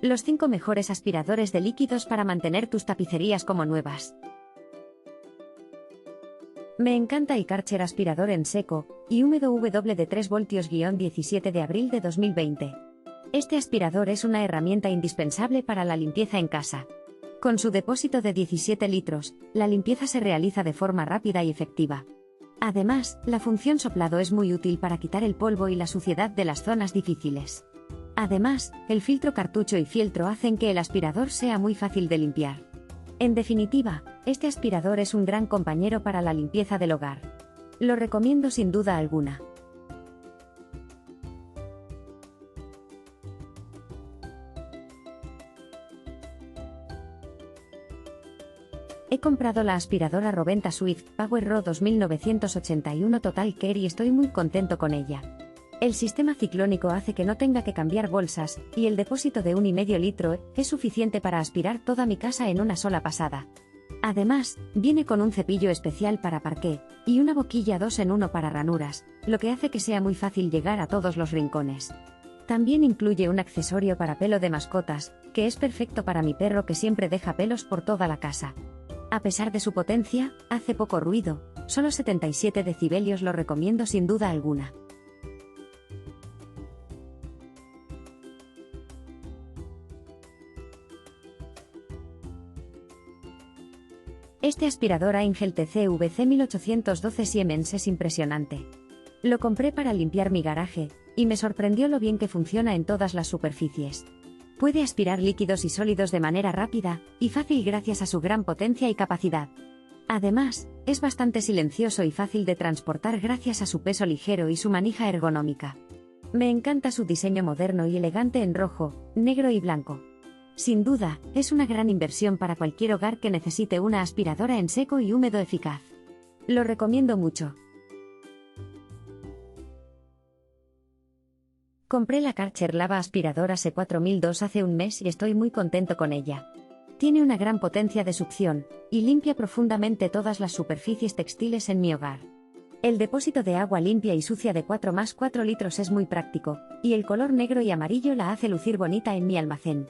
Los 5 mejores aspiradores de líquidos para mantener tus tapicerías como nuevas. Me encanta iKarcher aspirador en seco y húmedo W de 3 voltios-17 de abril de 2020. Este aspirador es una herramienta indispensable para la limpieza en casa. Con su depósito de 17 litros, la limpieza se realiza de forma rápida y efectiva. Además, la función soplado es muy útil para quitar el polvo y la suciedad de las zonas difíciles. Además, el filtro cartucho y fieltro hacen que el aspirador sea muy fácil de limpiar. En definitiva, este aspirador es un gran compañero para la limpieza del hogar. Lo recomiendo sin duda alguna. He comprado la aspiradora Roventa Swift Power Pro 2981 Total Care y estoy muy contento con ella. El sistema ciclónico hace que no tenga que cambiar bolsas, y el depósito de 1,5 litros es suficiente para aspirar toda mi casa en una sola pasada. Además, viene con un cepillo especial para parqué, y una boquilla 2 en 1 para ranuras, lo que hace que sea muy fácil llegar a todos los rincones. También incluye un accesorio para pelo de mascotas, que es perfecto para mi perro que siempre deja pelos por toda la casa. A pesar de su potencia, hace poco ruido, solo 77 decibelios, lo recomiendo sin duda alguna. Este aspirador Angel TCVC 1812 Siemens es impresionante. Lo compré para limpiar mi garaje, y me sorprendió lo bien que funciona en todas las superficies. Puede aspirar líquidos y sólidos de manera rápida y fácil gracias a su gran potencia y capacidad. Además, es bastante silencioso y fácil de transportar gracias a su peso ligero y su manija ergonómica. Me encanta su diseño moderno y elegante en rojo, negro y blanco. Sin duda, es una gran inversión para cualquier hogar que necesite una aspiradora en seco y húmedo eficaz. Lo recomiendo mucho. Compré la Karcher Lava aspiradora C4002 hace un mes y estoy muy contento con ella. Tiene una gran potencia de succión, y limpia profundamente todas las superficies textiles en mi hogar. El depósito de agua limpia y sucia de 4+4 litros es muy práctico, y el color negro y amarillo la hace lucir bonita en mi almacén.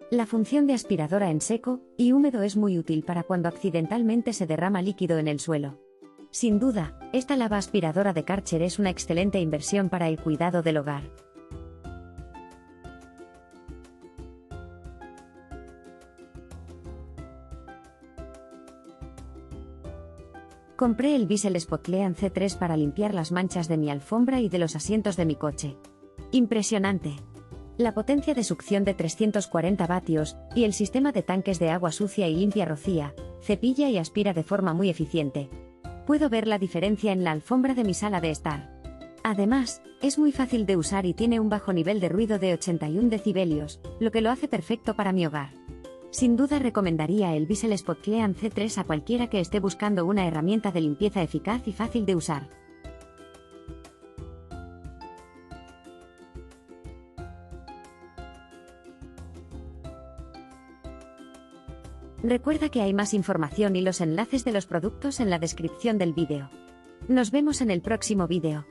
La función de aspiradora en seco y húmedo es muy útil para cuando accidentalmente se derrama líquido en el suelo. Sin duda, esta lava aspiradora de Karcher es una excelente inversión para el cuidado del hogar. Compré el Bissell Spotclean C3 para limpiar las manchas de mi alfombra y de los asientos de mi coche. ¡Impresionante! La potencia de succión de 340 vatios, y el sistema de tanques de agua sucia y limpia rocía, cepilla y aspira de forma muy eficiente. Puedo ver la diferencia en la alfombra de mi sala de estar. Además, es muy fácil de usar y tiene un bajo nivel de ruido de 81 decibelios, lo que lo hace perfecto para mi hogar. Sin duda recomendaría el Bissell Spotclean C3 a cualquiera que esté buscando una herramienta de limpieza eficaz y fácil de usar. Recuerda que hay más información y los enlaces de los productos en la descripción del vídeo. Nos vemos en el próximo vídeo.